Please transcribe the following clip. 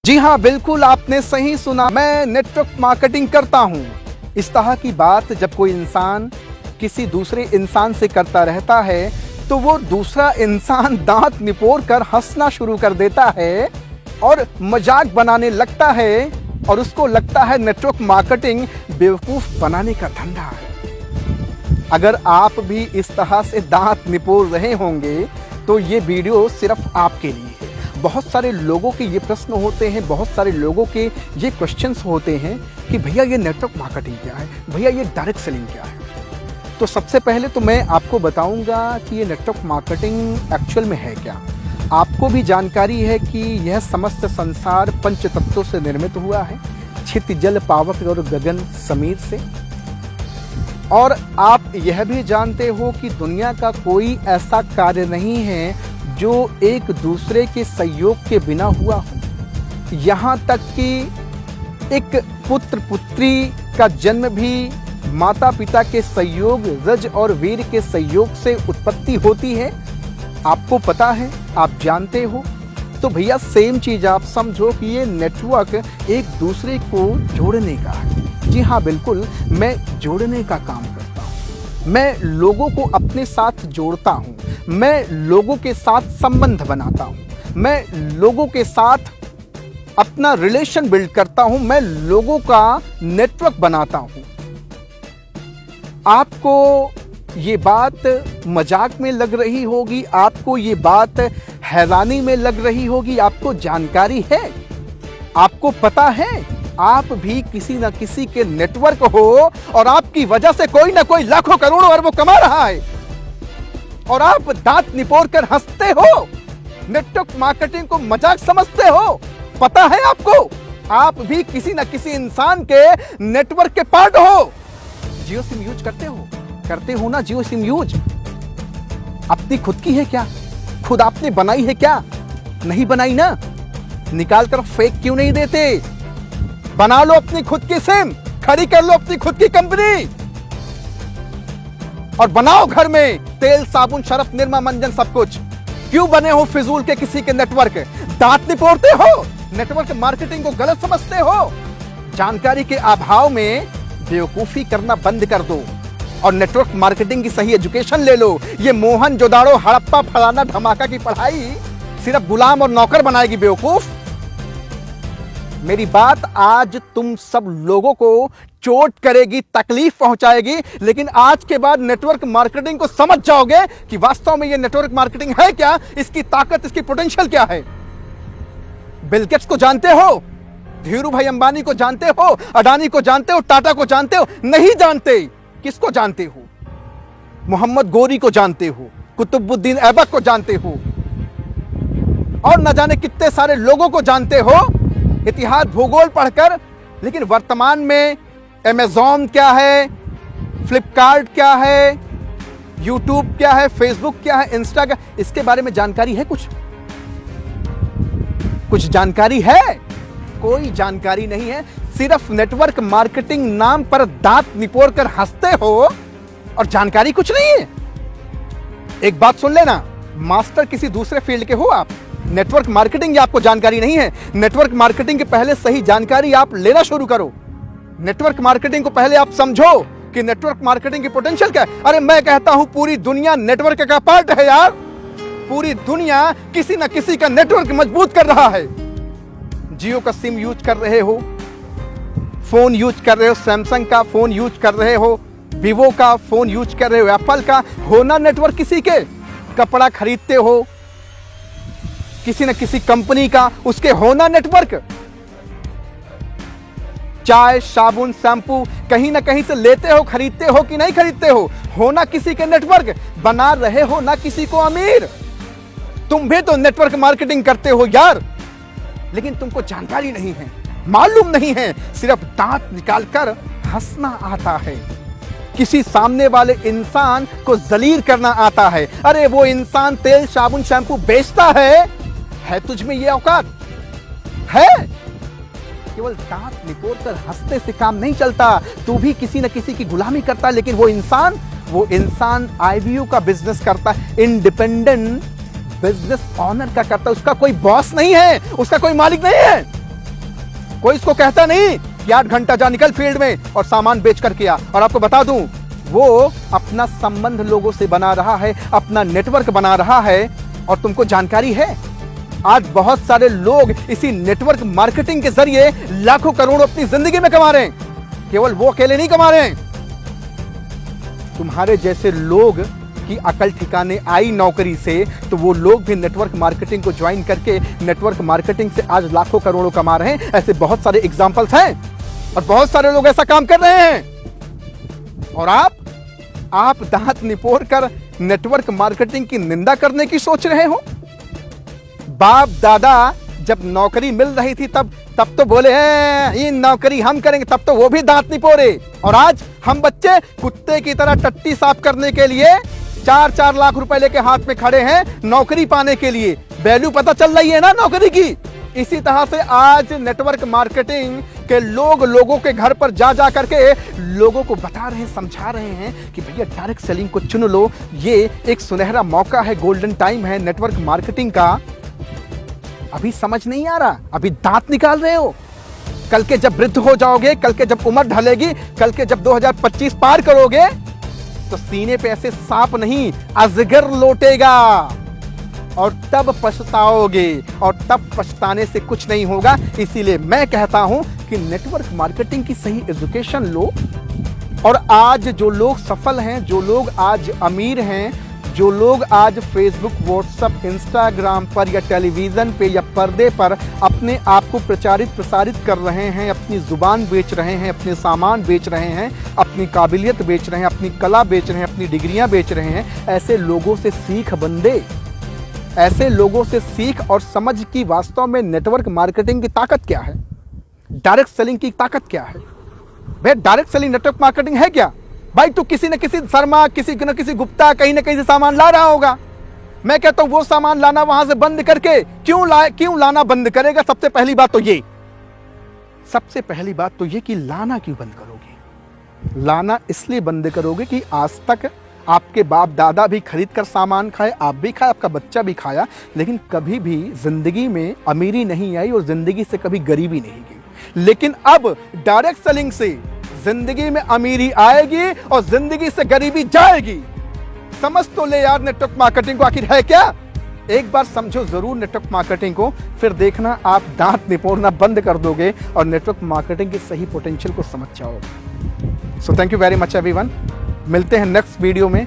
जी हाँ, बिल्कुल आपने सही सुना। मैं नेटवर्क मार्केटिंग करता हूँ। इस तरह की बात जब कोई इंसान किसी दूसरे इंसान से करता रहता है तो वो दूसरा इंसान दांत निपोड़ कर हंसना शुरू कर देता है और मजाक बनाने लगता है और उसको लगता है नेटवर्क मार्केटिंग बेवकूफ़ बनाने का धंधा है। अगर आप भी इस तरह से दांत निपोड़ रहे होंगे तो ये वीडियो सिर्फ आपके लिए है। बहुत सारे लोगों के ये प्रश्न होते हैं, बहुत सारे लोगों के ये क्वेश्चंस होते हैं कि भैया ये नेटवर्क मार्केटिंग क्या है, भैया ये डायरेक्ट सेलिंग क्या है। तो सबसे पहले तो मैं आपको बताऊंगा कि ये नेटवर्क मार्केटिंग एक्चुअल में है क्या। आपको भी जानकारी है कि यह समस्त संसार पंच तत्वों से निर्मित हुआ है, छित जल पावक और गगन समीर से। और आप यह भी जानते हो कि दुनिया का कोई ऐसा कार्य नहीं है जो एक दूसरे के सहयोग के बिना हुआ हो। यहाँ तक कि एक पुत्र पुत्री का जन्म भी माता पिता के सहयोग, रज और वीर के सहयोग से उत्पत्ति होती है। आपको पता है, आप जानते हो। तो भैया सेम चीज़ आप समझो कि ये नेटवर्क एक दूसरे को जोड़ने का है। जी हाँ, बिल्कुल मैं जोड़ने का काम करता हूँ। मैं लोगों को अपने साथ जोड़ता हूँ, मैं लोगों के साथ संबंध बनाता हूँ, मैं लोगों के साथ अपना रिलेशन बिल्ड करता हूँ, मैं लोगों का नेटवर्क बनाता हूँ। आपको ये बात मजाक में लग रही होगी, आपको ये बात हैरानी में लग रही होगी, आपको जानकारी है, आपको पता है आप भी किसी न किसी के नेटवर्क हो और आपकी वजह से कोई ना कोई लाखों करोड़ों अरबों कमा रहा है और आप दांत निपोड़ कर हंसते हो, नेटवर्क मार्केटिंग को मजाक समझते हो। पता है आपको, आप भी किसी न किसी इंसान के नेटवर्क के पार्ट हो। जियो सिम यूज करते हो ना जियो सिम यूज। अपनी खुद की है क्या? खुद आपने बनाई है क्या? नहीं बनाई ना, निकाल कर फेक क्यों नहीं देते? बना लो अपनी खुद की सिम, खड़ी कर लो अपनी खुद की कंपनी और बनाओ घर में तेल साबुन शरफ निरमा मंजन सब कुछ। क्यों बने हो फिजूल के किसी के नेटवर्क? दांत निपोड़ते हो, नेटवर्क मार्केटिंग को गलत समझते हो। जानकारी के अभाव में बेवकूफी करना बंद कर दो और नेटवर्क मार्केटिंग की सही एजुकेशन ले लो। ये मोहन जोदाड़ो हड़प्पा फलाना धमाका की पढ़ाई सिर्फ गुलाम और नौकर बनाएगी बेवकूफ। मेरी बात आज तुम सब लोगों को चोट करेगी, तकलीफ पहुंचाएगी, लेकिन आज के बाद नेटवर्क मार्केटिंग को समझ जाओगे कि वास्तव में ये नेटवर्क मार्केटिंग है क्या, इसकी ताकत, इसकी पोटेंशियल क्या है। बिल गेट्स को जानते हो, धीरू भाई अंबानी को जानते हो, अडानी को जानते हो, टाटा को जानते हो? नहीं जानते। किसको जानते हो? मोहम्मद गोरी को जानते हो, कुतुबुद्दीन ऐबक को जानते हो और न जाने कितने सारे लोगों को जानते हो इतिहास भूगोल पढ़कर। लेकिन वर्तमान में अमेज़न क्या है, फ्लिपकार्ट क्या है, यूट्यूब क्या है, फेसबुक क्या है, इंस्टा क्या, इसके बारे में जानकारी है? कुछ जानकारी है? कोई जानकारी नहीं है। सिर्फ नेटवर्क मार्केटिंग नाम पर दांत निपोड़ कर हंसते हो और जानकारी कुछ नहीं है। एक बात सुन लेना, मास्टर किसी दूसरे फील्ड के हो आप, नेटवर्क मार्केटिंग आपको जानकारी नहीं है। नेटवर्क मार्केटिंग के पहले सही जानकारी आप लेना शुरू करो। नेटवर्क मार्केटिंग को पहले आप समझो कि नेटवर्क मार्केटिंग की पोटेंशियल क्या है। अरे मैं कहता हूं पूरी दुनिया नेटवर्क का पार्ट है यार। पूरी दुनिया किसी ना किसी का नेटवर्क मजबूत कर रहा है। जियो का सिम यूज कर रहे हो, फोन यूज कर रहे हो, सैमसंग का फोन यूज कर रहे हो, वीवो का फोन यूज कर रहे हो, एप्पल का होना नेटवर्क किसी के। कपड़ा खरीदते हो किसी न किसी कंपनी का, उसके होना नेटवर्क। चाय साबुन शैम्पू कहीं ना कहीं से लेते हो, खरीदते हो कि नहीं खरीदते हो, होना किसी के नेटवर्क। बना रहे हो ना किसी को अमीर। तुम भी तो नेटवर्क मार्केटिंग करते हो यार, लेकिन तुमको जानकारी नहीं है, मालूम नहीं है, सिर्फ दांत निकालकर हंसना आता है। किसी सामने वाले इंसान को जलील करना आता है। अरे वो इंसान तेल साबुन शैम्पू बेचता है तुझ में ये औकात है? केवल दांत निपोड़ कर हंसते से काम नहीं चलता। तू भी किसी न किसी की गुलामी करता, लेकिन वो इंसान आईवीयू का बिजनेस करता है, इंडिपेंडेंट बिजनेस ऑनर का करता है। उसका कोई बॉस नहीं है, उसका कोई मालिक नहीं है। कोई इसको कहता नहीं कि 8 घंटा जा निकल फील्ड में और सामान बेच कर किया। और आपको बता दूं, वो अपना संबंध लोगों से बना रहा है, अपना नेटवर्क बना रहा है। और तुमको जानकारी है, आज बहुत सारे लोग इसी नेटवर्क मार्केटिंग के जरिए लाखों करोड़ों अपनी जिंदगी में कमा रहे हैं। केवल वो अकेले नहीं कमा रहे हैं, तुम्हारे जैसे लोग की अकल ठिकाने आई नौकरी से, तो वो लोग भी नेटवर्क मार्केटिंग को ज्वाइन करके नेटवर्क मार्केटिंग से आज लाखों करोड़ों कमा रहे हैं। ऐसे बहुत सारे एग्जांपल्स हैं और बहुत सारे लोग ऐसा काम कर रहे हैं। और आप दांत निपोर कर नेटवर्क मार्केटिंग की निंदा करने की सोच रहे हो। बाप दादा जब नौकरी मिल रही थी तब तो बोले हैं ये नौकरी हम करेंगे, तब तो वो भी दांत निपोरे। और आज हम बच्चे कुत्ते की तरह टट्टी साफ करने के लिए 4-4 लाख रुपए लेके हाथ में खड़े हैं नौकरी पाने के लिए। वैल्यू पता चल रही है ना नौकरी की। इसी तरह से आज नेटवर्क मार्केटिंग के लोग लोगों के घर पर जा करके लोगों को बता रहे हैं, समझा रहे हैं कि भैया डायरेक्ट सेलिंग को चुन लो, ये एक सुनहरा मौका है, गोल्डन टाइम है नेटवर्क मार्केटिंग का। अभी समझ नहीं आ रहा, अभी दांत निकाल रहे हो। कल के जब वृद्ध हो जाओगे, कल के जब उम्र ढलेगी, कल के जब 2025 पार करोगे, तो सीने पे ऐसे सांप नहीं अजगर लौटेगा और तब पछताओगे। और तब पछताने से कुछ नहीं होगा। इसीलिए मैं कहता हूं कि नेटवर्क मार्केटिंग की सही एजुकेशन लो। और आज जो लोग सफल हैं, जो लोग आज अमीर हैं, जो लोग आज फेसबुक, व्हाट्सएप, इंस्टाग्राम पर या टेलीविजन पे या पर्दे पर अपने आप को प्रसारित कर रहे हैं, अपनी जुबान बेच रहे हैं, अपने सामान बेच रहे हैं, अपनी काबिलियत बेच रहे हैं, अपनी कला बेच रहे हैं, अपनी डिग्रियां बेच रहे हैं, ऐसे लोगों से सीख बंदे, ऐसे लोगों से सीख और समझ कि वास्तव में नेटवर्क मार्केटिंग की ताकत क्या है, डायरेक्ट सेलिंग की ताकत क्या है। भाई डायरेक्ट सेलिंग नेटवर्क मार्केटिंग है क्या? भाई तू किसी न किसी शर्मा, किसी न किसी गुप्ता कहीं ना कहीं से सामान ला रहा होगा। मैं कहता हूं वो सामान लाना वहां से बंद करके क्यों लाना बंद करेगा? सबसे पहली बात तो ये कि लाना क्यों बंद करोगे? लाना इसलिए बंद करोगे कि आज तक आपके बाप दादा भी खरीद कर सामान खाए, आप भी खाए, आपका बच्चा भी खाया, लेकिन कभी भी जिंदगी में अमीरी नहीं आई और जिंदगी से कभी गरीबी नहीं गई। लेकिन अब डायरेक्ट सेलिंग से जिंदगी में अमीरी आएगी और जिंदगी से गरीबी जाएगी। समझ तो ले यार नेटवर्क मार्केटिंग को आखिर है क्या। एक बार समझो जरूर नेटवर्क मार्केटिंग को, फिर देखना आप दांत निपोड़ना बंद कर दोगे और नेटवर्क मार्केटिंग के सही पोटेंशियल को समझ जाओगे। So thank you very much everyone. मिलते हैं नेक्स्ट वीडियो में।